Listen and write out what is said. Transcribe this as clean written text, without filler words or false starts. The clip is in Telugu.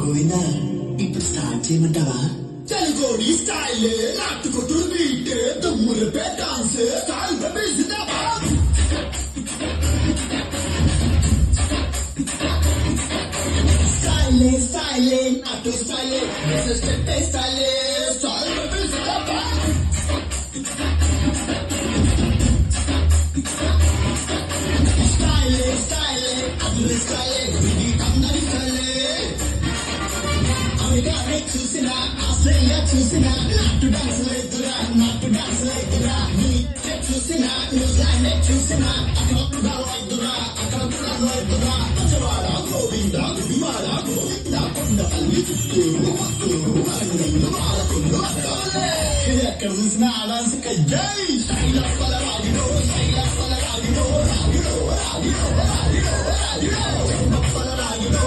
గోవిందా ఇప్పుడు స్టార్ట్ చేయమంటావా? తెలుగోడి స్టైల్ నాటుకొట్టు బీట్ తుమ్ములు డాన్స్ స్టైల్ జిందాబాద్ స్టైల్ నాటు స్టైల్ స్టెప్ స్టైల్ స్టైల్ జిందాబాద్ స్టైల్ అదురు స్టైల్ ఇది అందరి స్టైల్ అమెరికానే చూసినా ఆస్ట్రేలియా చూసినా నాటు డాన్స్ లేదురా నాటు డాన్స్ లేదురా నీ చూసినా న్యూజిలాండ్ చూసినా అక్కడ కూడా లేదురా అక్కడ కూడా లేదురా పచ్చవాడ గోవింద విమాన గోవింద కొండపల్లి చిత్తూరు మత్తూరు వరంగల్ పాలకొల్లు ఎక్కడ చూసినా డాన్స్ జై స్టైల్ పలరాగినో స్టైల్ పలరాగినో రాగినో రాగినో రాగినో రాగినో